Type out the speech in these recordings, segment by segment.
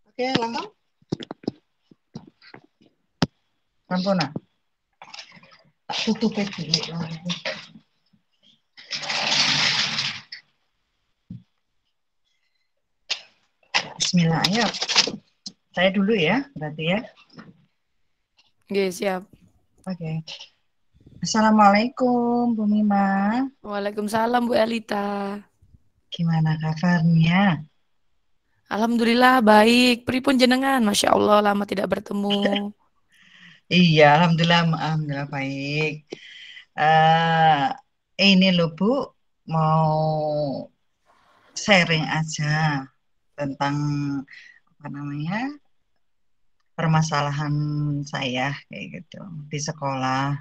Oke, langsung. Rampuna. Tutup dulu. Bismillah, ayo. Saya dulu ya, berarti ya. Oke, siap. Oke. Assalamualaikum, Bu Mima. Waalaikumsalam, Bu Elita. Gimana kabarnya? Alhamdulillah baik. Pripun jenengan? Masya Allah, lama tidak bertemu. Iya, alhamdulillah baik. Ini loh Bu, mau sharing aja tentang apa namanya permasalahan saya kayak gitu di sekolah.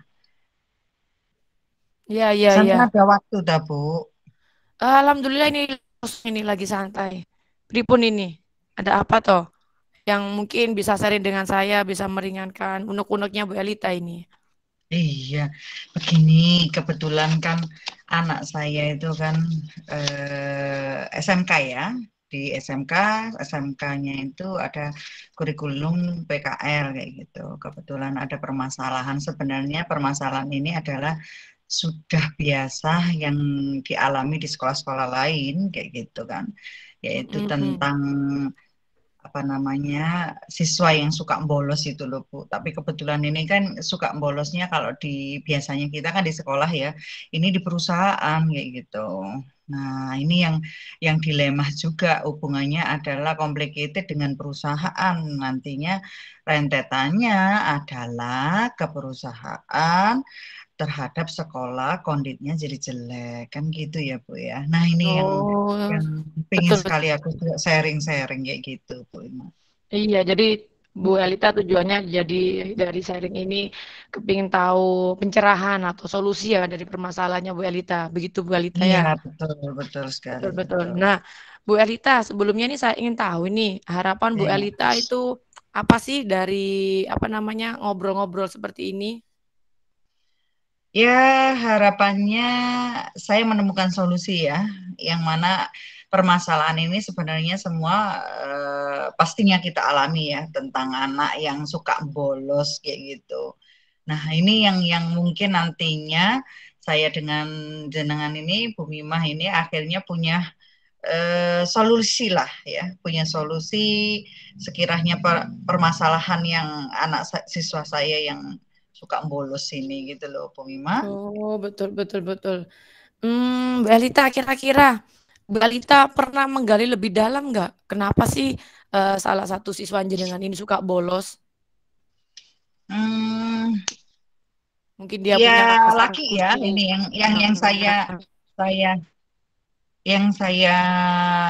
Iya, iya, Sampai iya. ada waktu dah Bu. Alhamdulillah ini lagi santai. Pripun ini? Ada apa toh? Yang mungkin bisa sharing dengan saya, bisa meringankan unek-uneknya Bu Elita ini. Iya, begini kebetulan kan anak saya itu kan SMK ya. Di SMK-nya itu ada kurikulum PKL kayak gitu. Kebetulan ada permasalahan. Sebenarnya permasalahan ini adalah sudah biasa yang dialami di sekolah-sekolah lain kayak gitu kan. Yaitu Mm-mm. tentang apa namanya siswa yang suka bolos itu loh Bu. Tapi kebetulan ini kan suka bolosnya kalau di biasanya kita kan di sekolah ya, ini di perusahaan kayak gitu. Nah, ini yang dilema juga hubungannya adalah complicated dengan perusahaan. Nantinya rentetannya adalah ke perusahaan terhadap sekolah kondisinya jadi jelek kan gitu ya Bu ya. Nah ini Oh, yang pingin betul. sekali aku juga sharing-sharing kayak gitu Bu Ima. Iya, jadi Bu Elita tujuannya jadi dari sharing ini kepingin tahu pencerahan atau solusi ya dari permasalahannya Bu Elita. Begitu Bu Elita Iya ya. betul betul sekali Betul, betul. betul. Nah, Bu Elita, sebelumnya ini saya ingin tahu ini harapan Bu Iya. Elita itu apa sih dari apa namanya ngobrol-ngobrol seperti ini? Ya harapannya saya menemukan solusi ya, yang mana permasalahan ini sebenarnya semua pastinya kita alami ya tentang anak yang suka bolos kayak gitu. Nah, ini yang mungkin nantinya saya dengan jenengan ini, Bu Mimah ini akhirnya punya solusi lah ya, punya solusi sekiranya permasalahan yang siswa saya yang suka bolos ini gitu loh, Bu Mimah. Oh, betul, betul, betul. Bu Elita, kira-kira Bu Elita pernah menggali lebih dalam nggak? Kenapa sih salah satu siswa jenengan ini suka bolos? Hmm, Mungkin dia ya punya alasan laki ya, khusus. ini yang saya saya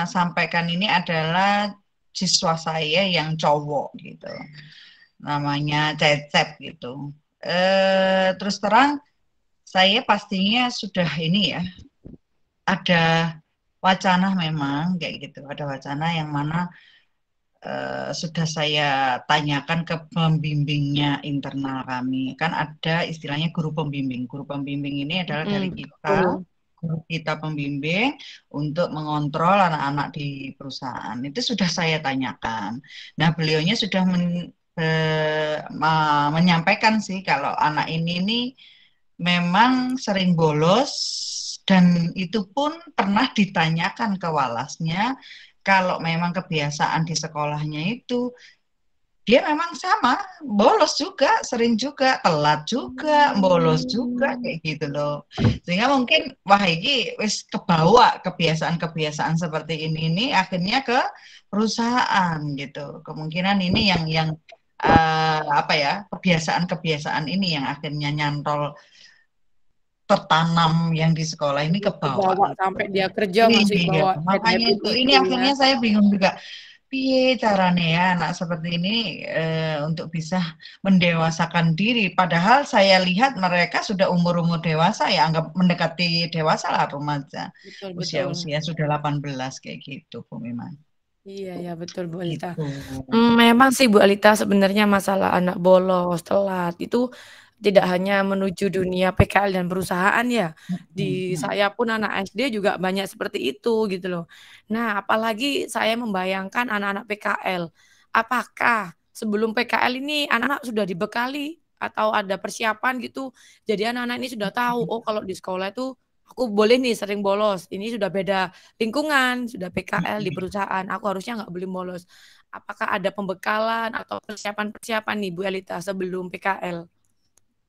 sampaikan ini adalah siswa saya yang cowok gitu. Namanya Cecep gitu. Terus terang saya pastinya sudah ini ya, ada wacana memang kayak gitu, ada wacana yang mana sudah saya tanyakan ke pembimbingnya internal kami. Kan ada istilahnya guru pembimbing. Guru pembimbing ini adalah dari kita, Betul. guru kita pembimbing untuk mengontrol anak-anak di perusahaan. Itu sudah saya tanyakan. Nah, beliaunya sudah menyampaikan sih kalau anak ini nih memang sering bolos dan itu pun pernah ditanyakan ke walasnya kalau memang kebiasaan di sekolahnya itu dia memang sama bolos juga sering juga telat juga bolos juga Hmm. kayak gitu loh sehingga mungkin wah ini wis kebawa kebiasaan-kebiasaan seperti ini akhirnya ke perusahaan gitu kemungkinan ini yang apa ya kebiasaan-kebiasaan ini yang akhirnya nyantol tertanam yang di sekolah ini ke bawah Kebawa gitu. sampai dia kerja masih Iya, bawa bad makanya habit itu ini itu ya. akhirnya saya bingung juga. Piye caranya ya anak seperti ini untuk bisa mendewasakan diri. Padahal saya lihat mereka sudah umur-umur dewasa ya, anggap mendekati dewasa lah remaja. Betul, betul. Usia-usia sudah 18 kayak gitu, Bu Miman. Iya ya betul Bu Alita. Gitu. Memang sih Bu Alita sebenarnya masalah anak bolos, telat itu tidak hanya menuju dunia PKL dan perusahaan ya. Di Mm-mm. saya pun anak SD juga banyak seperti itu gitu loh. Nah, apalagi saya membayangkan anak-anak PKL. Apakah sebelum PKL ini anak-anak sudah dibekali atau ada persiapan gitu? Jadi anak-anak ini sudah tahu, oh kalau di sekolah itu aku boleh nih sering bolos. Ini sudah beda lingkungan, sudah PKL di perusahaan, aku harusnya nggak boleh bolos. Apakah ada pembekalan atau persiapan-persiapan nih Bu Elita sebelum PKL?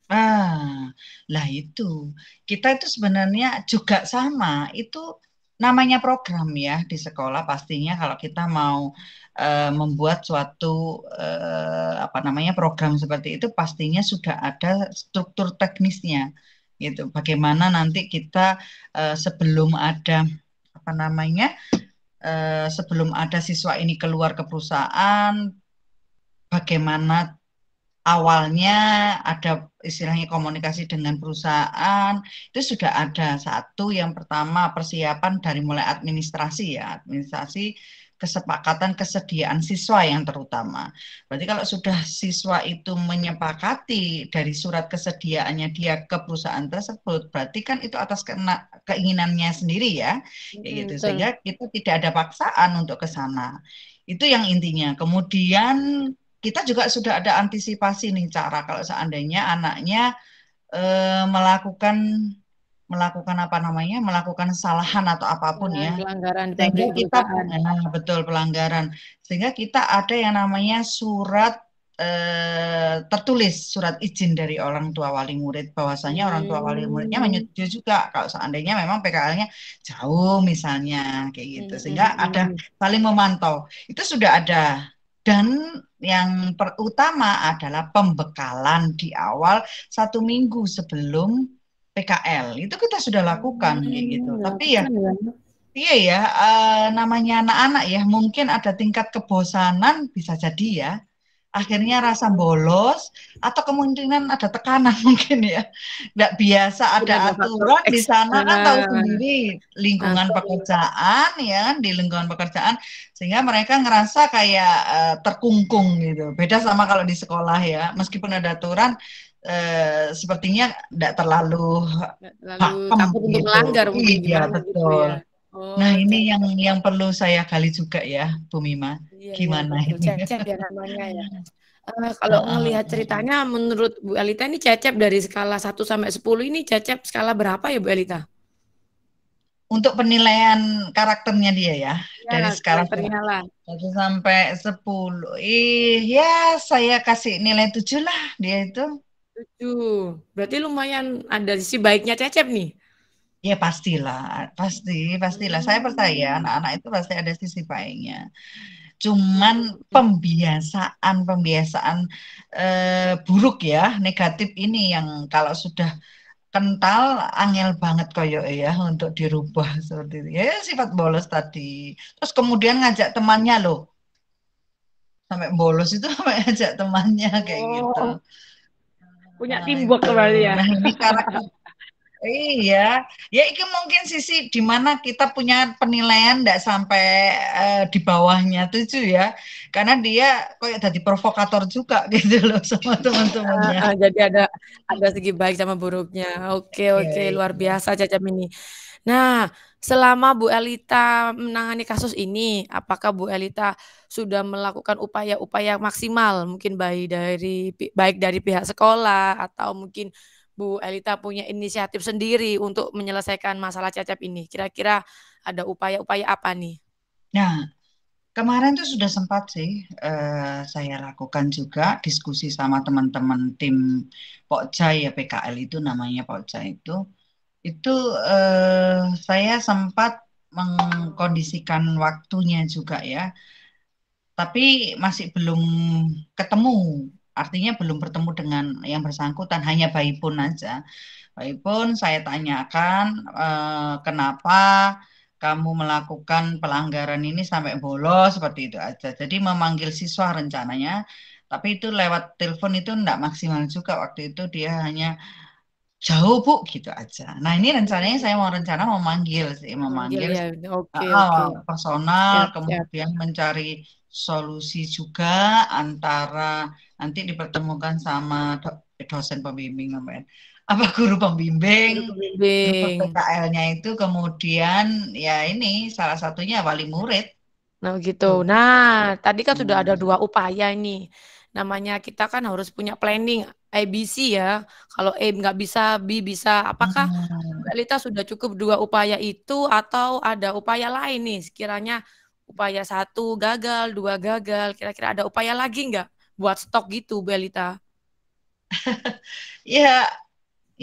Ah, lah itu. Kita itu sebenarnya juga sama. Itu namanya program ya di sekolah pastinya kalau kita mau membuat suatu apa namanya program seperti itu pastinya sudah ada struktur teknisnya gitu. Bagaimana nanti kita sebelum ada apa namanya sebelum ada siswa ini keluar ke perusahaan, bagaimana awalnya ada istilahnya komunikasi dengan perusahaan itu sudah ada satu yang pertama persiapan dari mulai administrasi ya administrasi kesepakatan kesediaan siswa yang terutama. Berarti kalau sudah siswa itu menyepakati dari surat kesediaannya dia ke perusahaan tersebut, berarti kan itu atas keinginannya sendiri ya, kayak gitu. Sehingga Betul. kita tidak ada paksaan untuk ke sana. Itu yang intinya. Kemudian kita juga sudah ada antisipasi nih cara kalau seandainya anaknya melakukan melakukan apa namanya melakukan kesalahan atau apapun ya Pelanggaran di sehingga pabrik kita perusahaan. betul pelanggaran sehingga kita ada yang namanya surat tertulis surat izin dari orang tua wali murid bahwasanya orang tua wali muridnya Hmm. menyetujui juga kalau seandainya memang PKL-nya jauh misalnya kayak gitu Hmm, sehingga hmm, ada hmm. saling memantau itu sudah ada dan yang terutama adalah pembekalan di awal 1 minggu sebelum PKL itu kita sudah lakukan kayak gitu tapi ya Lakukan ya. iya ya, namanya anak-anak ya, mungkin ada tingkat kebosanan bisa jadi ya. Akhirnya rasa bolos atau kemungkinan ada tekanan mungkin ya. Nggak biasa Mungkin ada ada faktor aturan di X. sana kan tahu sendiri Nah, lingkungan pekerjaan ya kan di lingkungan pekerjaan sehingga mereka ngerasa kayak terkungkung gitu. Beda sama kalau di sekolah ya, meskipun ada aturan sepertinya nggak terlalu nggak terlalu pakem takut untuk gitu. melanggar mungkin Iya gimana gitu betul. ya. Nah, Oh, ini cek. yang perlu saya gali juga ya, Bu Mima. Iya, iya Gimana betul. ini? Cecep ya namanya ya. Kalau Heeh, ngelihat heeh. ceritanya menurut Bu Elita ini Cecep dari skala 1 sampai 10 ini Cecep skala berapa ya Bu Elita? Untuk penilaian karakternya dia ya, Ya, dari skala karakternya lah. 1 sampai 10. Ya saya kasih nilai 7 lah dia itu. 7. Berarti lumayan ada sisi baiknya Cecep nih. Ya pastilah, pastilah. Saya percaya Hmm. anak-anak itu pasti ada sisi baiknya. Cuman Hmm. pembiasaan buruk ya, negatif ini yang kalau sudah kental angel banget koyo ya untuk dirubah seperti itu. Ya sifat bolos tadi. Terus kemudian ngajak temannya loh. Sampai bolos itu sampai ngajak temannya kayak gitu. Oh, punya Nah, teamwork itu. kembali ya. Nah, ini karakter iya, ya itu mungkin sisi di mana kita punya penilaian tidak sampai di bawahnya 7 ya, karena dia kayak jadi provokator juga gitu loh sama teman-temannya. Jadi ada segi baik sama buruknya. Oke, Iya, oke, luar iya. biasa Cecep ini. Nah, selama Bu Elita menangani kasus ini, apakah Bu Elita sudah melakukan upaya-upaya maksimal, mungkin baik dari pihak sekolah atau mungkin Bu Elita punya inisiatif sendiri untuk menyelesaikan masalah Cecep ini? Kira-kira ada upaya-upaya apa nih? Nah, kemarin tuh sudah sempat sih saya lakukan juga diskusi sama teman-teman tim Pokja ya PKL itu namanya Pokja itu. Itu saya sempat mengkondisikan waktunya juga ya, tapi masih belum ketemu. Artinya belum bertemu dengan yang bersangkutan, hanya by phone aja. By phone saya tanyakan kenapa kamu melakukan pelanggaran ini sampai bolos seperti itu aja. Jadi memanggil siswa rencananya, tapi itu lewat telepon itu enggak maksimal juga waktu itu dia hanya jauh Bu gitu aja. Nah ini rencananya saya mau memanggil sih, Manggil memanggil ya. Oke, oke. personal, Siap, siap. kemudian mencari solusi juga antara nanti dipertemukan sama dosen pembimbing apa guru pembimbing, Guru guru pembimbing. PKL-nya itu, kemudian ya ini salah satunya wali murid. Nah, gitu. Tuh. Nah, tadi kan sudah ada Hmm. 2 upaya ini. Namanya kita kan harus punya planning ABC ya. Kalau A nggak bisa, B bisa. Apakah Hmm. Mbak Lita sudah cukup 2 upaya itu atau ada upaya lain nih? Sekiranya upaya 1 gagal, 2 gagal, kira-kira ada upaya lagi nggak buat stok gitu, Mbak Lita? Ya,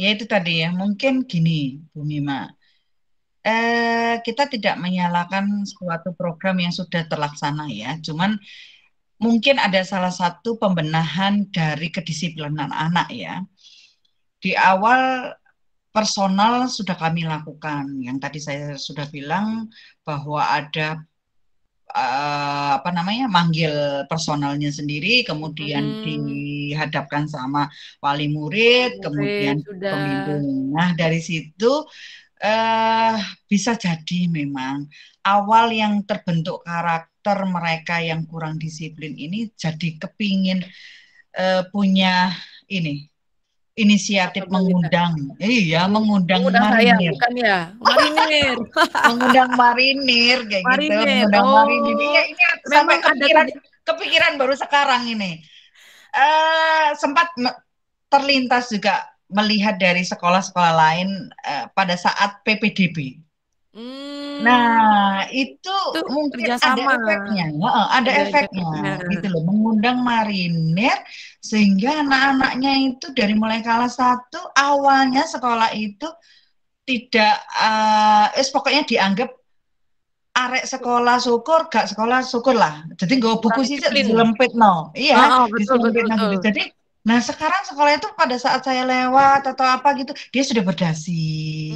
ya itu tadi ya. Mungkin gini, Bu Mima. Kita tidak menyalahkan suatu program yang sudah terlaksana ya. Cuman mungkin ada salah satu pembenahan dari kedisiplinan anak ya. Di awal personal sudah kami lakukan. Yang tadi saya sudah bilang bahwa ada apa namanya manggil personalnya sendiri, kemudian Hmm, dihadapkan sama wali murid, murid kemudian sudah. pembimbing. Nah dari situ eh bisa jadi memang awal yang terbentuk karakter mereka yang kurang disiplin ini jadi kepingin punya ini Apa inisiatif Mbak Lita? mengundang, iya mengundang Mengundang saya, marinir, bukan ya? Marinir. mengundang marinir kayak gitu, Marinir. mengundang marinir. Iya Oh, ini sampai memang ada kepikiran, kepikiran baru sekarang ini. Sempat terlintas juga melihat dari sekolah-sekolah lain pada saat PPDB. hmm, Nah, itu itu mungkin ada kerjasama, efeknya, heeh, ada ada efeknya efeknya. gitu loh, mengundang marinir sehingga anak-anaknya itu dari mulai kelas satu awalnya sekolah itu tidak, pokoknya dianggap arek sekolah syukur, gak sekolah syukur lah. Jadi gue buku Kurang sih disiplin. diselempit no, iya, Heeh, betul, diselempit betul, no betul. gitu. Jadi, nah sekarang sekolah itu pada saat saya lewat atau apa gitu, dia sudah berdasi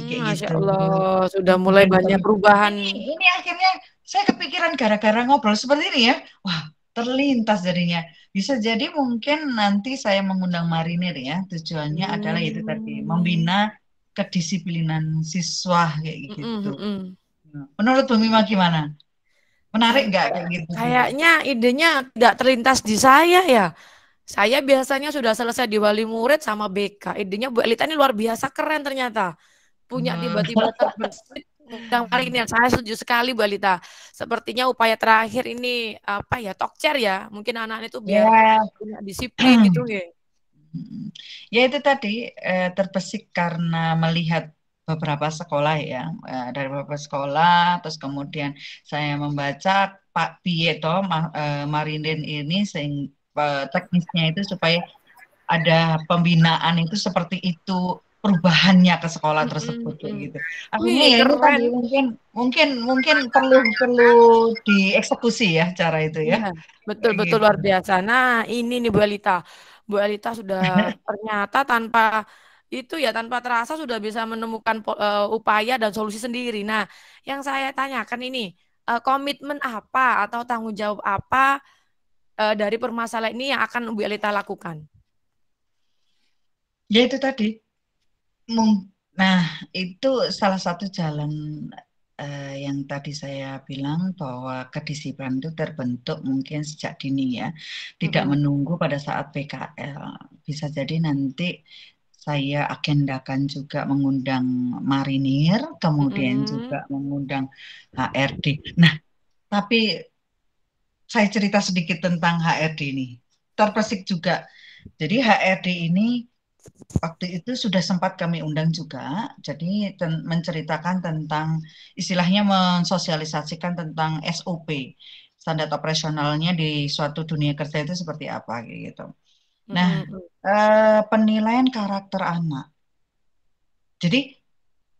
kayak Masya gitu. Allah, sudah mulai Kemudian banyak perubahan. ini akhirnya saya kepikiran gara-gara ngobrol seperti ini ya. Wah, terlintas jadinya. Bisa jadi mungkin nanti saya mengundang marinir ya. Tujuannya adalah itu tadi, Hmm, membina kedisiplinan siswa kayak gitu. mm-mm, mm-mm. Nah, menurut Bu Mima gimana? Menarik nggak kayak gitu juga? Kayaknya idenya tidak terlintas di saya ya. Saya biasanya sudah selesai di wali murid sama BK. Idenya Bu Elita ini luar biasa keren ternyata. Punya Hmm. tiba-tiba terbesit yang paling ini saya setuju sekali Bu Elita. Sepertinya upaya terakhir ini apa ya, talk chair ya. Mungkin anak-anak itu biar Ya, punya disiplin gitu nggih. ya itu tadi terbesit karena melihat beberapa sekolah ya, dari beberapa sekolah, terus kemudian saya membaca Pak Pieto Marinir ini teknisnya itu supaya ada pembinaan itu seperti itu, perubahannya ke sekolah tersebut kayak gitu. Akhirnya Wih, ya ini tadi keren. mungkin mungkin mungkin perlu perlu dieksekusi ya cara itu ya. Iya, betul Kayak betul gitu. luar biasa. Nah, ini nih Bu Elita. Bu Elita sudah ternyata tanpa itu ya tanpa terasa sudah bisa menemukan upaya dan solusi sendiri. Nah, yang saya tanyakan ini komitmen apa atau tanggung jawab apa dari permasalahan ini yang akan Bu Elita lakukan? Ya itu tadi. Nah, itu salah satu jalan yang tadi saya bilang bahwa kedisiplinan itu terbentuk mungkin sejak dini ya, tidak Mm-mm, menunggu pada saat PKL. Bisa jadi nanti saya agendakan juga mengundang marinir, kemudian juga mm-mm. mengundang HRD. Nah, tapi saya cerita sedikit tentang HRD ini. Terpesik juga. Jadi HRD ini waktu itu sudah sempat kami undang juga, jadi menceritakan tentang istilahnya mensosialisasikan tentang SOP, standar operasionalnya di suatu dunia kerja itu seperti apa gitu. Nah, Mm-mm. penilaian karakter anak. Jadi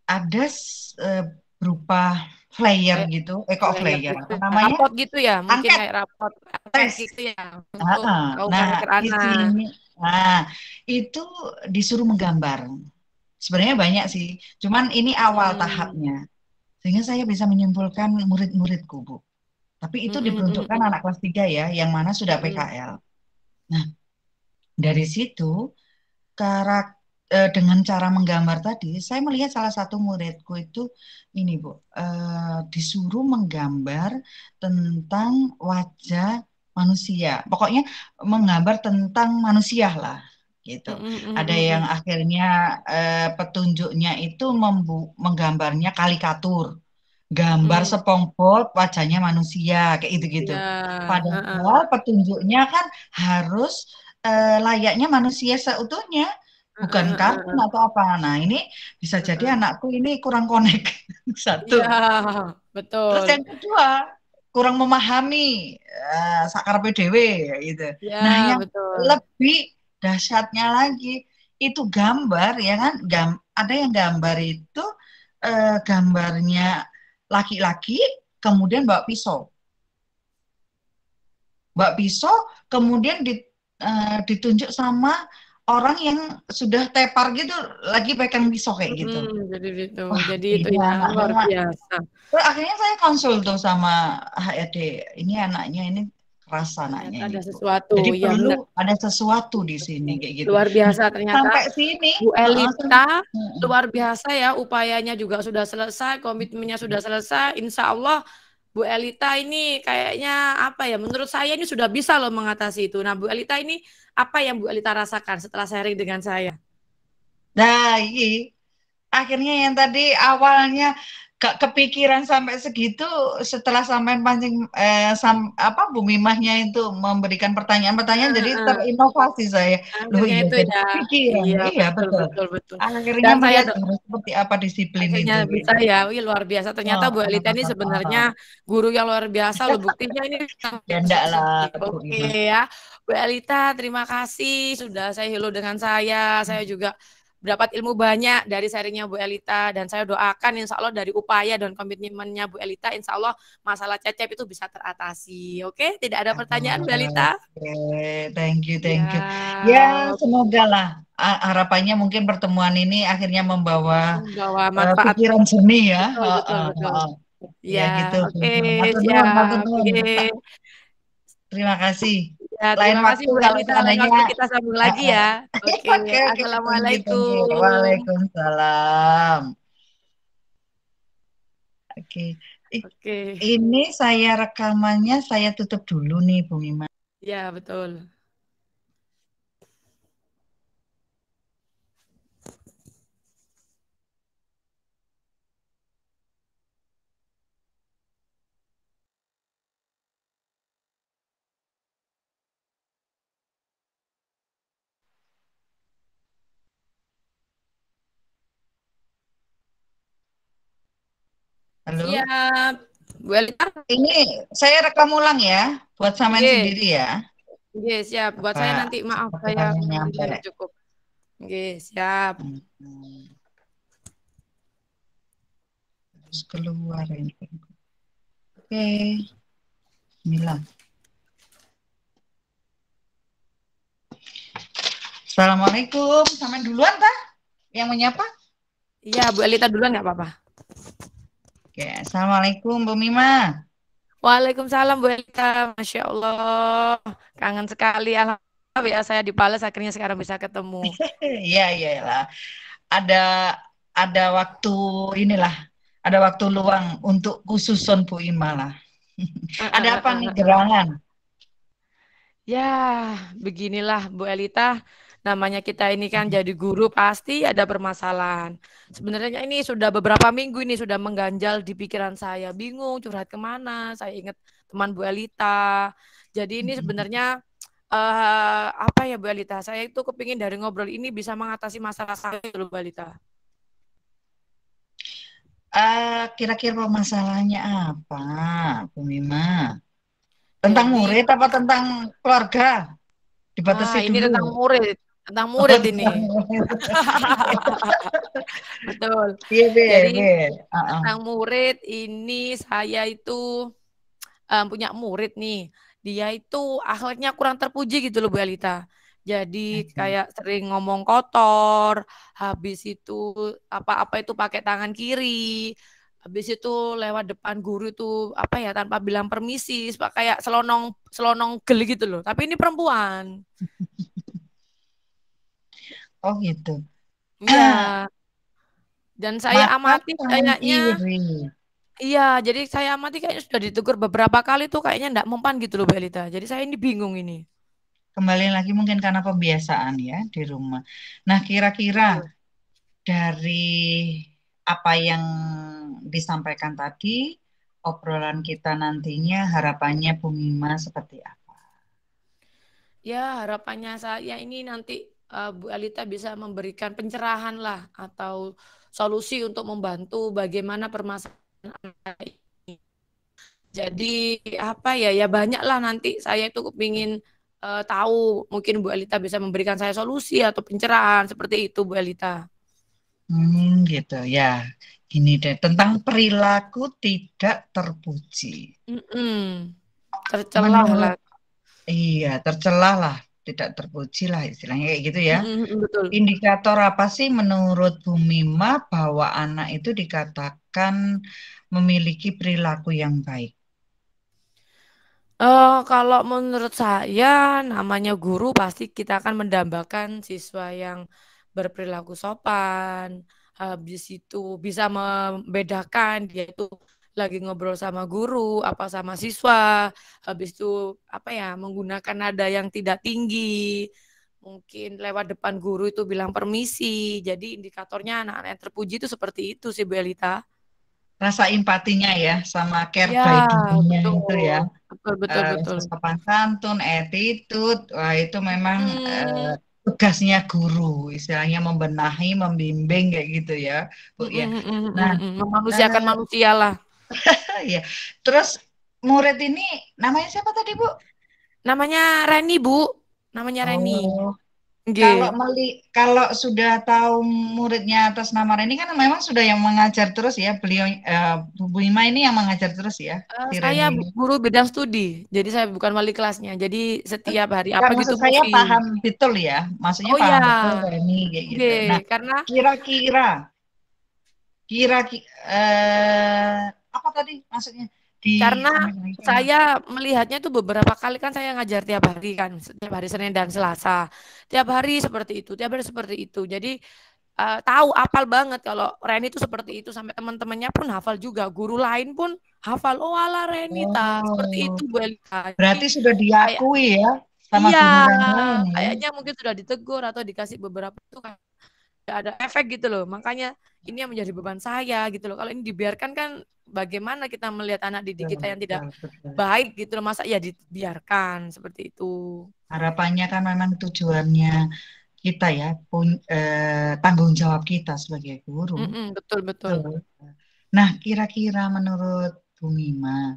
ada berupa flyer Kayak gitu, kok flyer flyer gitu apa ya, namanya? rapot gitu ya, mungkin Angket kayak rapot angket tes. gitu ya untuk Ah, tahu nah, karakter anak. isinya, nah itu disuruh menggambar. Sebenarnya banyak sih, cuman ini awal Hmm. tahapnya. Sehingga saya bisa menyimpulkan murid-muridku, Bu. Tapi itu Mm-mm, diperuntukkan mm-mm, anak kelas 3 ya, yang mana sudah mm-mm. PKL. Nah, dari situ karakter dengan cara menggambar tadi, saya melihat salah satu muridku itu ini Bu, disuruh menggambar tentang wajah manusia. Pokoknya menggambar tentang manusia lah, gitu. Ada yang akhirnya petunjuknya itu menggambarnya karikatur, gambar SpongeBob wajahnya manusia kayak gitu-gitu. Ya, Padahal petunjuknya kan harus layaknya manusia seutuhnya, bukan kartun atau apa. Nah, ini bisa jadi anakku ini kurang connect. Satu. Iya, Terus betul. yang kedua, kurang memahami sakar PDW gitu. Nah, Ya, yang betul. lebih dahsyatnya lagi itu gambar ya kan, ada yang gambar itu gambarnya laki-laki kemudian bawa pisau. Bawa pisau kemudian ditunjuk sama orang yang sudah tepar gitu lagi pegang pisau kayak gitu. Jadi itu, Wah, jadi itu ini ya anaknya. luar biasa. Terus akhirnya saya konsul tuh sama HRD. Ini anaknya ini keras anaknya Ternyata ini, ada Bu. sesuatu, Jadi ya perlu benar. ada sesuatu di sini kayak gitu. Luar Nah, biasa ternyata sampai sini, Bu Elita heeh. luar biasa ya, upayanya juga sudah selesai, komitmennya sudah selesai. Insya Allah Bu Elita ini kayaknya apa ya? Menurut saya ini sudah bisa loh mengatasi itu. Nah, Bu Elita ini apa yang Bu Elita rasakan setelah sharing dengan saya? Nah, ini akhirnya yang tadi awalnya gak kepikiran sampai segitu, setelah sampai pancing apa Bu Mimahnya itu memberikan pertanyaan-pertanyaan, jadi terinovasi saya. Loh Akhirnya iya, itu jadi ya, kepikiran. iya Iya betul betul. betul betul. Akhirnya Dan saya melihat harus seperti apa disiplin akhirnya itu kayak bisa gitu. ya, wih luar biasa. Ternyata Wah, Bu Elita ini sebenarnya guru yang luar biasa loh. Buktinya ini ya enggak lah Bu oke Ima. ya. Bu Elita, terima kasih sudah saya hello dengan saya. Saya juga dapat ilmu banyak dari sharingnya Bu Elita dan saya doakan insya Allah dari upaya dan komitmennya Bu Elita insya Allah masalah cecep itu bisa teratasi. Oke, tidak ada pertanyaan Bu Elita? Oke, thank you, thank you. Ya, Ya, semoga lah harapannya mungkin pertemuan ini akhirnya membawa membawa manfaat. pikiran jernih ya. Betul, betul, betul. Ya Ya, gitu. oke, Matur nuwun, matur siap. nuwun. Oke. Terima kasih. Ya, Lain terima kasih waktu Bu kalau Elita. Lain seandainya waktu kita sambung lagi ya. Oke, oke, oke, thank you, thank you. Assalamualaikum. Waalaikumsalam. Oke. Ih, Oke. ini saya rekamannya saya tutup dulu nih, Bu Mima. Ya, betul. Halo. Siap. Bu Elita? Ini saya rekam ulang ya, buat samain Oke. sendiri ya. Oke, siap. Buat Apa saya nanti maaf saya keputusannya sendiri nyampe. nanti cukup. Oke, siap. Hmm, Terus keluar ini. Oke, Bismillah. Assalamualaikum. Samain duluan, Tah? Yang menyapa? Iya, Bu Elita duluan nggak apa-apa. Oke, Assalamualaikum, Bu Mima. Waalaikumsalam Bu Elita. Masya Allah. Kangen sekali. Alhamdulillah ya saya dibalas akhirnya sekarang bisa ketemu. Iya, iya lah. Ada ada waktu inilah, ada waktu luang untuk khususon Bu Ima lah. Ada apa nih gerangan? Ya, beginilah Bu Elita. Namanya kita ini kan jadi guru pasti ada permasalahan. Sebenarnya ini sudah beberapa minggu ini sudah mengganjal di pikiran saya. Bingung curhat kemana. Saya ingat teman Bu Elita. Jadi ini sebenarnya apa ya Bu Elita? Saya itu kepingin dari ngobrol ini bisa mengatasi masalah saya dulu Bu Elita. Kira-kira masalahnya apa, Bu Mima? Tentang Jadi murid apa tentang keluarga? Dibatasi ini dulu. tentang murid. Tentang Oh, murid tentang ini. murid. Betul. Iya, Be, Jadi Be. tentang murid ini saya itu punya murid nih. Dia itu akhlaknya kurang terpuji gitu loh Bu Elita. Jadi kayak sering ngomong kotor, habis itu apa-apa itu pakai tangan kiri, habis itu lewat depan guru itu apa ya tanpa bilang permisi, kayak selonong selonong geli gitu loh. Tapi ini perempuan. Oh gitu. Iya. Dan saya Mata amati tangan kayaknya, iri. iya, jadi saya amati kayaknya sudah ditegur beberapa kali tuh kayaknya enggak mempan gitu loh, Mbak Elita. Jadi saya ini bingung ini. Kembali lagi mungkin karena pembiasaan ya di rumah. Nah, kira-kira Betul. dari apa yang disampaikan tadi, obrolan kita nantinya harapannya Bu Mima seperti apa? Ya, harapannya saya ini nanti Bu Elita bisa memberikan pencerahan lah atau solusi untuk membantu bagaimana permasalahan anak ini. Jadi apa ya, ya banyak lah nanti saya itu kepingin tahu mungkin Bu Elita bisa memberikan saya solusi atau pencerahan seperti itu Bu Elita. Gitu ya. Gini deh, tentang perilaku tidak terpuji. Mm-mm. Tercelah Menurut, lah. iya, tercelah lah, tidak terpuji lah istilahnya kayak gitu ya. Mm-mm, betul. Indikator apa sih menurut Bu Mima bahwa anak itu dikatakan memiliki perilaku yang baik? Kalau menurut saya namanya guru pasti kita akan mendambakan siswa yang berperilaku sopan, habis itu bisa membedakan dia itu lagi ngobrol sama guru, apa sama siswa, habis itu apa ya, menggunakan nada yang tidak tinggi, mungkin lewat depan guru itu bilang permisi. Jadi indikatornya anak-anak yang terpuji itu seperti itu sih Bu Elita. Rasa empatinya ya, sama care Ya, by doing-nya itu ya. betul. Betul, betul, betul. Sopan santun, attitude, wah itu memang Mm. tugasnya guru, istilahnya membenahi, membimbing kayak gitu ya, Bu ya. Nah, Memanusiakan eh, manusia lah. ya. Terus murid ini namanya siapa tadi, Bu? Namanya Reni, Bu. Namanya Reni. Oh, kalau Nggih. kalau sudah tahu muridnya atas nama Reni kan memang sudah yang mengajar terus ya, beliau Bu Ima ini yang mengajar terus ya, si Reni Saya ini. guru bidang studi. Jadi saya bukan wali kelasnya. Jadi setiap hari Kan apa gitu maksud saya movie. paham betul ya, maksudnya Oh paham ya, betul Reni kayak gitu. Nah, nggih, karena kira-kira, kira-kira, apa tadi maksudnya Karena disampaikan lagi kan? saya melihatnya tuh beberapa kali kan saya ngajar tiap hari kan, setiap hari Senin dan Selasa. Tiap hari seperti itu, tiap hari seperti itu. Jadi tahu hafal banget kalau Reni itu seperti itu sampai teman-temannya pun hafal juga. Guru lain pun hafal. Oh ala Renita, seperti Oh, itu Bu Elita. berarti Jadi sudah kayak diakui ya sama iya, guru yang lain ya. kayaknya mungkin sudah ditegur atau dikasih beberapa itu kan ada efek gitu loh. Makanya ini yang menjadi beban saya gitu loh. Kalau ini dibiarkan kan bagaimana kita melihat anak didik Betul, kita yang tidak betul, betul. baik gitu loh. Masa ya dibiarkan seperti itu. Harapannya kan memang tujuannya kita ya, tanggung jawab kita sebagai guru. Betul betul. Betul. Nah, kira-kira menurut Bu Mima,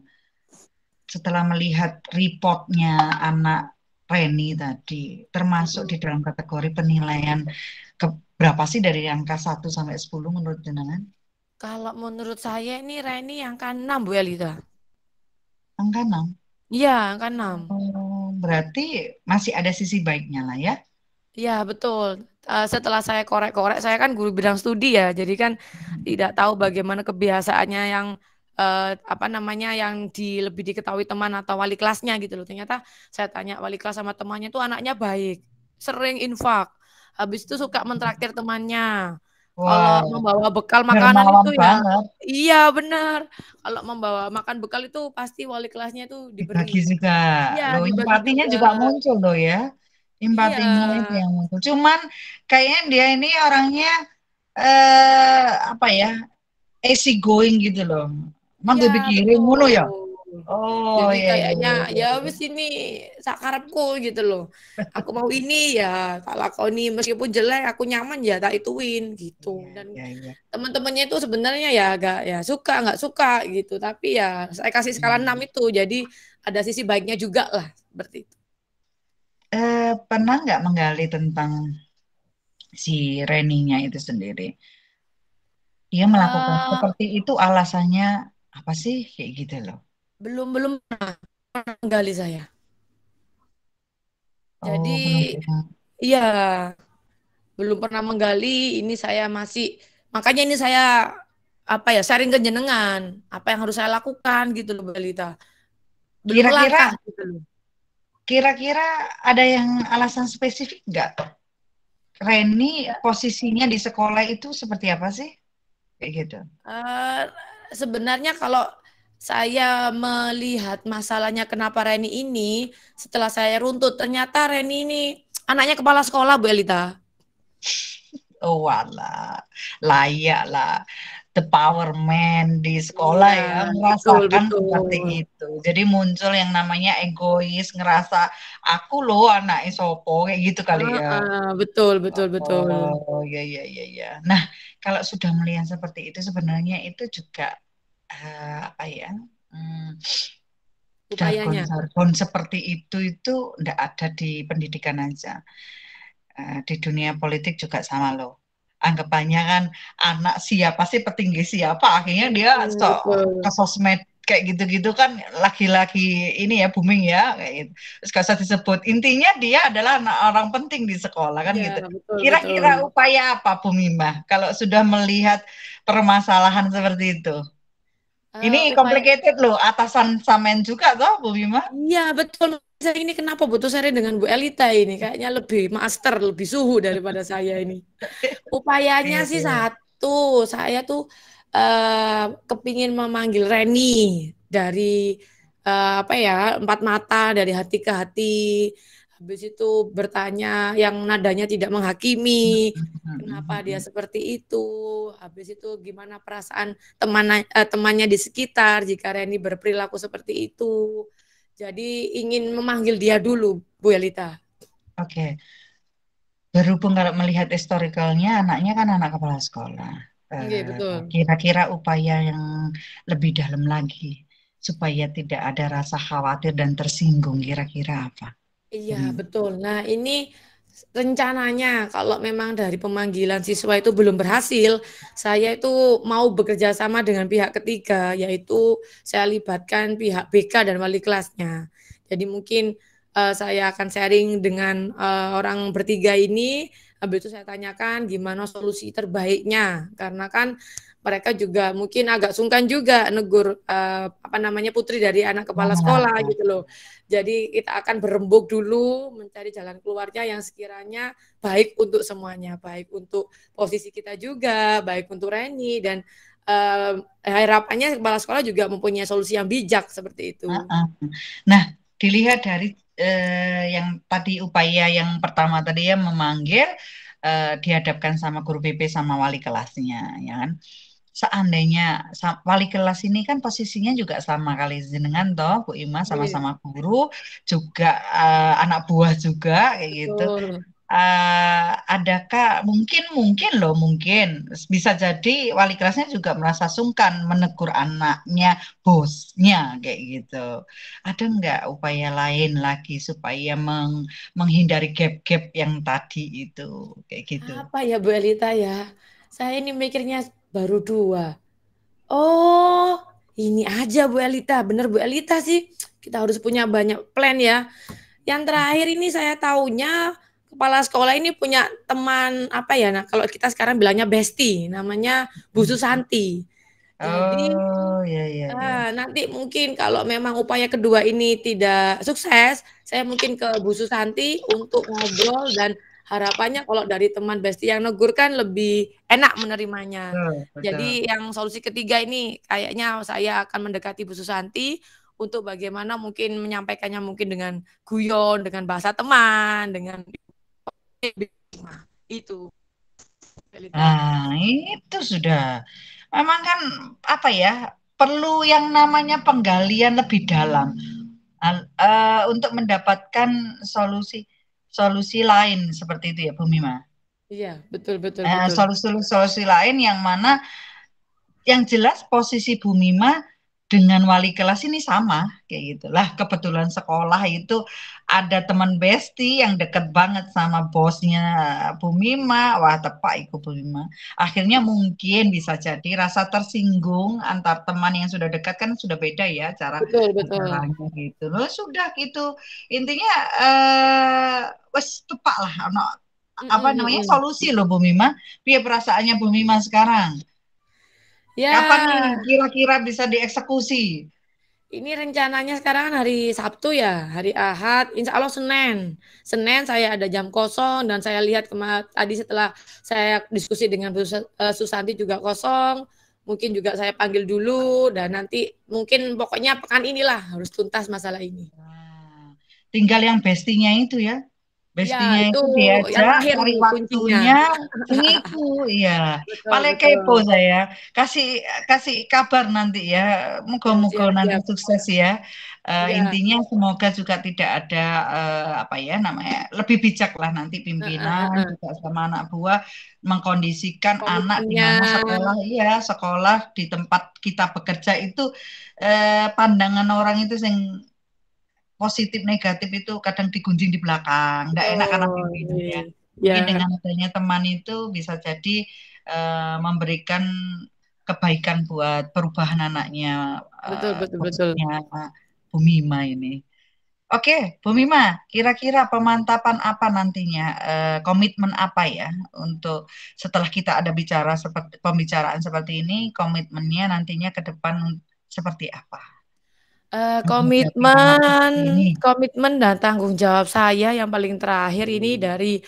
setelah melihat reportnya anak Reni tadi, termasuk di dalam kategori penilaian ke, berapa sih dari angka 1 sampai 10 menurut jenengan? Kalau menurut saya ini Reni angka 6 Bu Elita. Angka 6. Iya, angka 6. Oh, berarti masih ada sisi baiknya lah ya. Iya, betul. Setelah saya korek-korek, saya kan guru bidang studi ya, jadi kan tidak tahu bagaimana kebiasaannya yang apa namanya yang lebih diketahui teman atau wali kelasnya gitu loh. Ternyata saya tanya wali kelas sama temannya tuh anaknya baik, sering infak. Habis itu suka mentraktir temannya. Kalau Wah, membawa bekal makanan dermawan itu ya, banget. iya benar. Kalau membawa makan bekal itu pasti wali kelasnya itu diberi. Dibagi juga. Iya, Loh, dibagi empatinya juga. juga muncul loh ya. Iya. Empatinya itu yang muncul. Cuman kayaknya dia ini orangnya apa ya? Easy going gitu loh. Emang Iya, gue pikirin ngono ya. betul. Oh Jadi iya iya kayaknya iya iya. ya Iya. wis ini sakarepku gitu loh. Aku mau ini ya tak lakoni meskipun jelek aku nyaman ya tak ituin gitu. Iya Dan iya iya. teman-temannya itu sebenarnya ya agak ya suka nggak suka gitu. Tapi ya saya kasih skala 6 Iya. itu. Jadi ada sisi baiknya juga lah seperti itu. Pernah nggak menggali tentang si Reninya itu sendiri? Dia melakukan Eh seperti itu alasannya apa sih? Kayak gitu loh. belum belum pernah menggali saya. Jadi Oh, belum pernah. iya belum pernah menggali, ini saya masih makanya ini saya apa ya sharing ke jenengan, apa yang harus saya lakukan gitu loh Balita. Belum Kira-kira melangkah gitu loh. Kira-kira ada yang alasan spesifik nggak? Reni posisinya di sekolah itu seperti apa sih? Kayak gitu. Sebenarnya kalau saya melihat masalahnya kenapa Reni ini, setelah saya runtut, ternyata Reni ini anaknya kepala sekolah, Bu Elita. Oh walah, layak lah. The power man di sekolah Iya, ya, betul, merasakan seperti betul. itu. Jadi muncul yang namanya egois, ngerasa aku loh anak Sopo, kayak gitu kali ya. Betul, betul, betul. Oh, ya, ya, ya, ya. Nah, kalau sudah melihat seperti itu, sebenarnya itu juga apa ya? hmm, Upayanya. Jargon-jargon seperti itu enggak ada di pendidikan aja. Di dunia politik juga sama loh. Anggapannya kan anak siapa sih petinggi siapa, akhirnya dia ke Betul. sosmed kayak gitu-gitu kan lagi-lagi ini ya booming ya kayak gitu. Terus gak usah disebut. Intinya dia adalah anak orang penting di sekolah kan Iya, gitu. betul, betul. Kira-kira upaya apa Bu Mimah kalau sudah melihat permasalahan seperti itu? Ini Upaya complicated loh, atasan samen juga toh Bu Mimah? Iya, betul. Saya ini kenapa butuh sharing dengan Bu Elita ini? Kayaknya lebih master, lebih suhu daripada saya ini. Upayanya Iya, sih iya. satu, saya tuh kepingin memanggil Reni dari apa ya, empat mata, dari hati ke hati. Habis itu bertanya yang nadanya tidak menghakimi, kenapa dia seperti itu. Habis itu gimana perasaan temannya di sekitar jika Reni berperilaku seperti itu. Jadi ingin memanggil dia dulu, Bu Elita. Oke. Berhubung kalau melihat historicalnya, anaknya kan anak kepala sekolah. Oke, betul. Kira-kira upaya yang lebih dalam lagi supaya tidak ada rasa khawatir dan tersinggung, kira-kira apa? Iya, betul. Nah, ini rencananya kalau memang dari pemanggilan siswa itu belum berhasil, saya itu mau bekerja sama dengan pihak ketiga, yaitu saya libatkan pihak BK dan wali kelasnya. Jadi mungkin saya akan sharing dengan orang bertiga ini, habis itu saya tanyakan gimana solusi terbaiknya, karena kan mereka juga mungkin agak sungkan juga negur apa namanya putri dari anak kepala sekolah Ah, gitu loh. Jadi kita akan berembuk dulu mencari jalan keluarnya yang sekiranya baik untuk semuanya, baik untuk posisi kita juga, baik untuk Reni dan harapannya kepala sekolah juga mempunyai solusi yang bijak seperti ah, itu. ah. Nah, dilihat dari yang tadi upaya yang pertama tadi ya memanggil, dihadapkan sama guru BP sama wali kelasnya, ya kan? Seandainya wali kelas ini kan posisinya juga sama kali jenengan toh Bu Ima Iya, sama-sama guru juga anak buah juga kayak gitu. betul. Adakah mungkin mungkin loh mungkin bisa jadi wali kelasnya juga merasa sungkan menegur anaknya bosnya kayak gitu. Ada nggak upaya lain lagi supaya menghindari gap-gap yang tadi itu kayak gitu? Apa ya Bu Elita ya? Saya ini mikirnya baru dua. Oh, ini aja Bu Elita. Bener Bu Elita sih. Kita harus punya banyak plan ya. Yang terakhir ini saya tahunya kepala sekolah ini punya teman apa ya? Nah, kalau kita sekarang bilangnya bestie, namanya Bu Susanti. Jadi Oh ya ya ya. nanti mungkin kalau memang upaya kedua ini tidak sukses, saya mungkin ke Bu Susanti untuk ngobrol dan harapannya kalau dari teman bestie yang negur kan lebih enak menerimanya. Betul, betul. Jadi yang solusi ketiga ini kayaknya saya akan mendekati Bu Susanti untuk bagaimana mungkin menyampaikannya mungkin dengan guyon, dengan bahasa teman, dengan itu. Belita. Nah, itu sudah. Memang kan apa ya, perlu yang namanya penggalian lebih dalam untuk mendapatkan solusi solusi lain seperti itu ya, Bu Mima. Iya, betul betul betul. Solusi-solusi lain yang mana yang jelas posisi Bu Mima dengan wali kelas ini sama kayak gitulah. Kebetulan sekolah itu ada teman besti yang deket banget sama bosnya Bu Mima. Wah, tepak itu Bu Mima. Akhirnya mungkin bisa jadi rasa tersinggung antar teman yang sudah dekat kan sudah beda ya cara Betul betul. bicaranya gitu. Loh, sudah gitu. Intinya wes tepak lah apa Mm-mm, namanya mm-mm. solusi loh Bu Mima. Biar perasaannya Bu Mima sekarang. Kapan nih Ya, kira-kira bisa dieksekusi? Ini rencananya sekarang kan hari Sabtu ya, hari Ahad, insya Allah Senin. Senin saya ada jam kosong dan saya lihat tadi setelah saya diskusi dengan Bu Susanti juga kosong. Mungkin juga saya panggil dulu dan nanti mungkin pokoknya pekan inilah harus tuntas masalah ini. Nah, tinggal yang bestinya itu ya. Ya, Bestinya itu itu yang diajak terakhir cari nih kuncinya. waktunya ngiku, iya. Betul, Paling kepo betul. saya. Kasih kasih kabar nanti ya. Siap, Moga-moga siap, nanti siap. sukses ya. Ya, Intinya semoga juga tidak ada apa ya namanya lebih bijak lah nanti pimpinan juga sama anak buah mengkondisikan anak di komitmennya. mana sekolah iya sekolah di tempat kita bekerja itu pandangan orang itu yang positif negatif itu kadang digunjing di belakang, nggak enak karena Betul. pimpinannya. Ya, Mungkin dengan adanya teman itu bisa jadi memberikan kebaikan buat perubahan anaknya, betul, betul, betul. khususnya Bu Mima ini. Oke, Bu Mima, kira-kira pemantapan apa nantinya, komitmen apa ya untuk setelah kita ada bicara seperti pembicaraan seperti ini, komitmennya nantinya ke depan seperti apa? Menghadapi anak Komitmen kecil ini. komitmen dan tanggung jawab saya yang paling terakhir ini dari,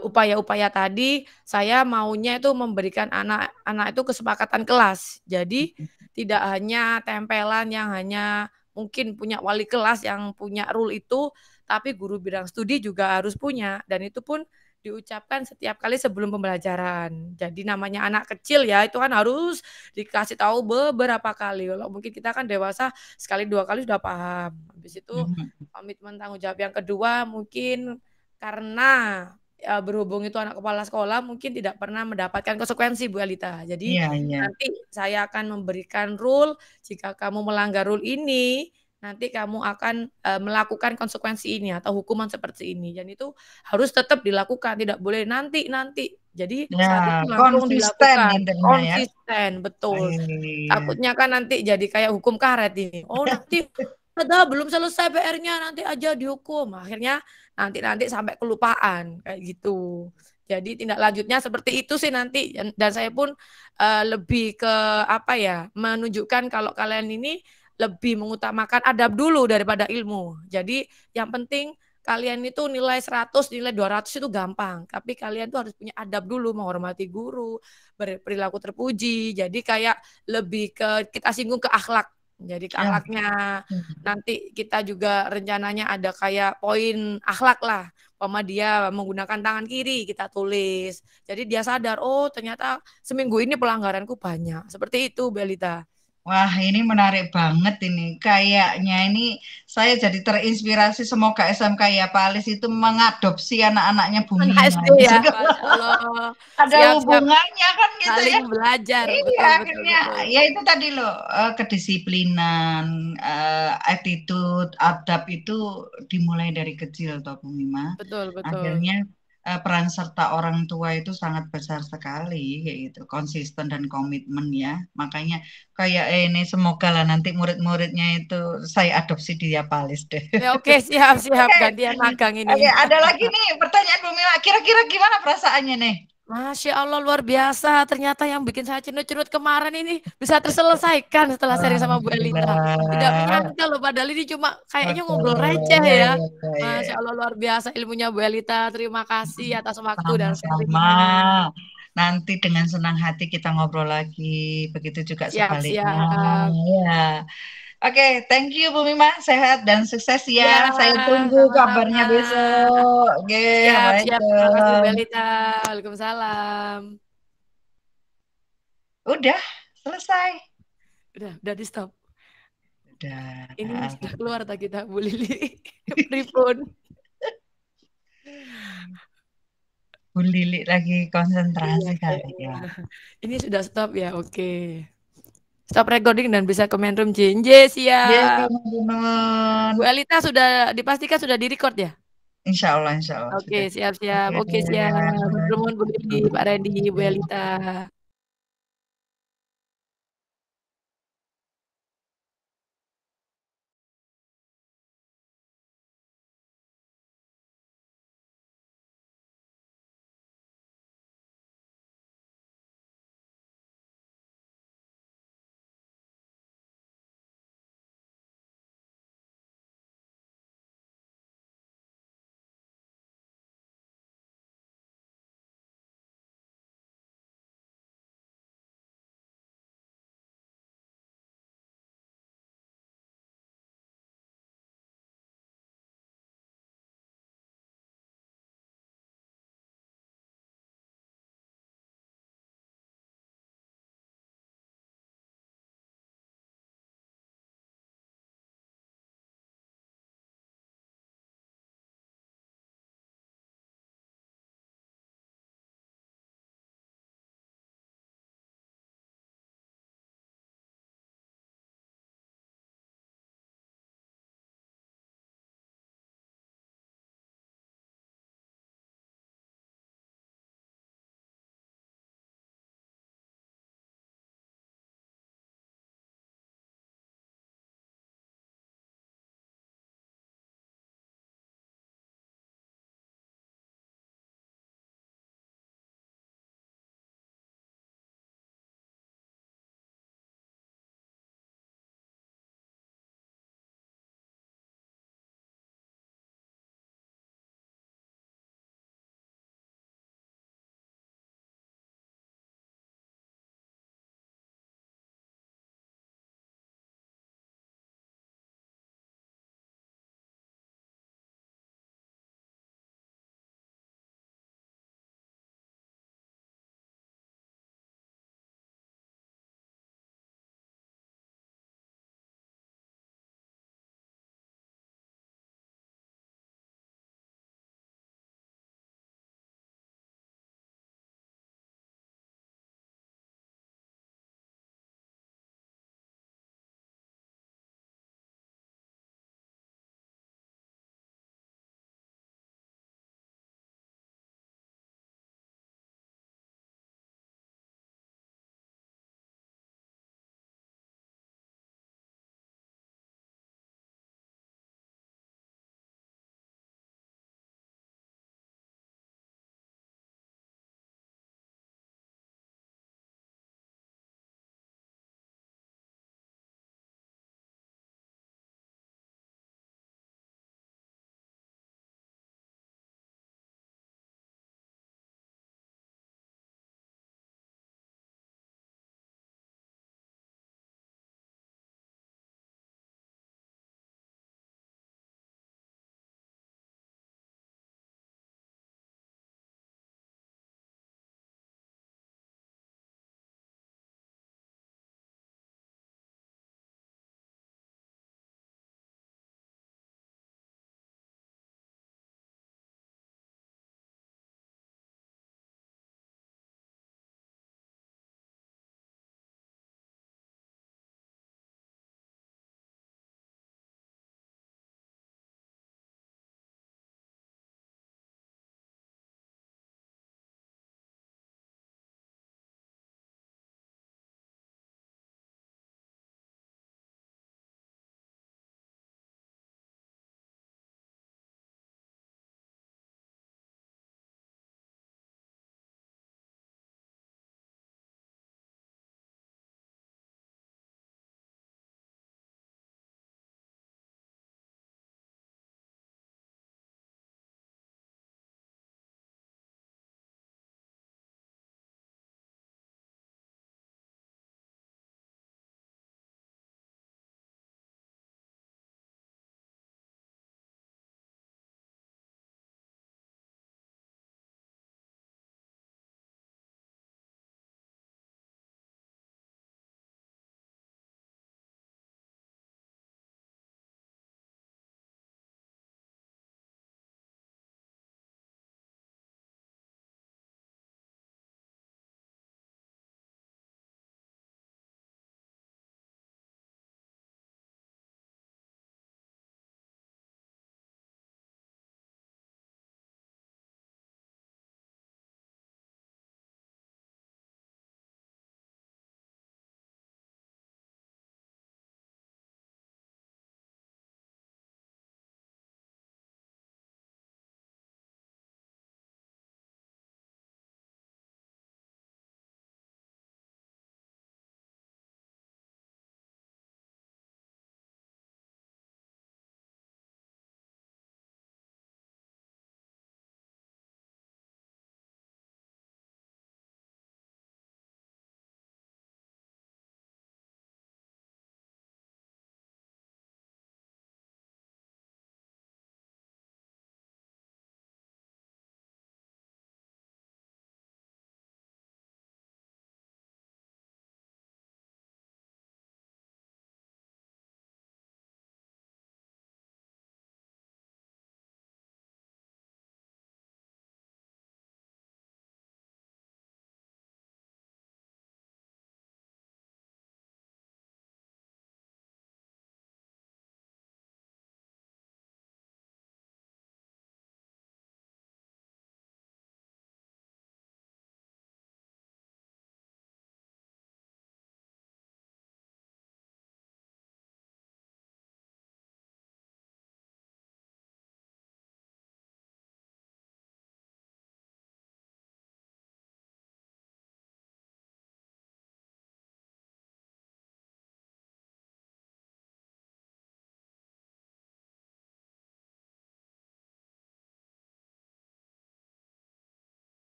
upaya-upaya tadi, saya maunya itu memberikan anak-anak itu kesepakatan kelas. Jadi, tidak hanya tempelan yang hanya mungkin punya wali kelas yang punya rule itu, tapi guru bidang studi juga harus punya, dan itu pun diucapkan setiap kali sebelum pembelajaran. Jadi namanya anak kecil ya, itu kan harus dikasih tahu beberapa kali. Kalau mungkin kita kan dewasa sekali dua kali sudah paham. Habis itu Mhm. komitmen tanggung jawab yang kedua mungkin karena ya berhubung itu anak kepala sekolah mungkin tidak pernah mendapatkan konsekuensi Bu Elita. Jadi Iya, iya. nanti saya akan memberikan rule jika kamu melanggar rule ini nanti kamu akan melakukan konsekuensi ini atau hukuman seperti ini dan itu harus tetap dilakukan tidak boleh nanti. Jadi Ya, saat itu langsung konsisten dilakukan intinya ya. konsisten betul. Iya. Takutnya kan nanti jadi kayak hukum karet ini. Oh nanti ada belum selesai PR-nya nanti aja dihukum. Akhirnya nanti sampai kelupaan kayak gitu. Jadi tindak lanjutnya seperti itu sih nanti dan saya pun lebih ke apa ya menunjukkan kalau kalian ini lebih mengutamakan adab dulu daripada ilmu. Jadi yang penting kalian itu nilai 100, nilai 200 itu gampang. Tapi kalian tuh harus punya adab dulu, menghormati guru, berperilaku terpuji. Jadi kayak lebih ke kita singgung ke akhlak. Jadi ke Ya. akhlaknya nanti kita juga rencananya ada kayak poin akhlak lah. Umpama dia menggunakan tangan kiri kita tulis. Jadi dia sadar, oh ternyata seminggu ini pelanggaranku banyak. Seperti itu, Belita. Wah, ini menarik banget ini. Kayaknya ini saya jadi terinspirasi. Semoga SMK ya Pak Alis itu mengadopsi anak-anaknya Bu Anak Mima. SD ya, Masya Allah. Ada Siap-siap hubungannya kan gitu saling ya. belajar. Iya, Betul, betul, akhirnya betul. ya itu tadi loh, kedisiplinan, attitude, adab itu dimulai dari kecil toh Bu Mima. Betul, betul. Akhirnya peran serta orang tua itu sangat besar sekali kayak gitu, konsisten dan komitmen ya. Makanya kayak ini semoga lah nanti murid-muridnya itu saya adopsi dia Palis deh. Ya, oke, siap-siap Oke, gantian magang oke, ini. ada lagi nih pertanyaan Bu Mima. Kira-kira gimana perasaannya nih? Masya Allah luar biasa. Ternyata yang bikin saya cenut-cenut kemarin ini bisa terselesaikan setelah sharing sama Bu Elita. Tidak Alhamdulillah. menyangka loh padahal ini cuma kayaknya Oke, ngobrol receh ya, ya. ya, ya, Masya ya. Allah luar biasa ilmunya Bu Elita. Terima kasih atas waktu dan Sama-sama. sharingnya. Nanti dengan senang hati kita ngobrol lagi. Begitu juga sebaliknya. Siap-siap. Ya. Oke, thank you Bu Mima. Sehat dan sukses ya. Ya, Saya tunggu kabarnya sama-sama. besok. Oke, Siap. Terima kasih Bu Assalamualaikum. Elita. Waalaikumsalam. Udah, selesai. Udah di stop. Ini Udah. sudah keluar tak kita Bu Lili. Pripun. Bu Lili lagi Iya konsentrasi kali kayaknya. ya. Ini sudah stop ya, oke. Stop recording dan bisa comment room JNJ, Yes, siap. teman-teman. Bu Elita sudah dipastikan sudah di-record ya? Insya Allah Oke, sudah. siap-siap. Oke. Oke, siap. Matur nuwun Bu Lili, Pak Randy, Bu Elita.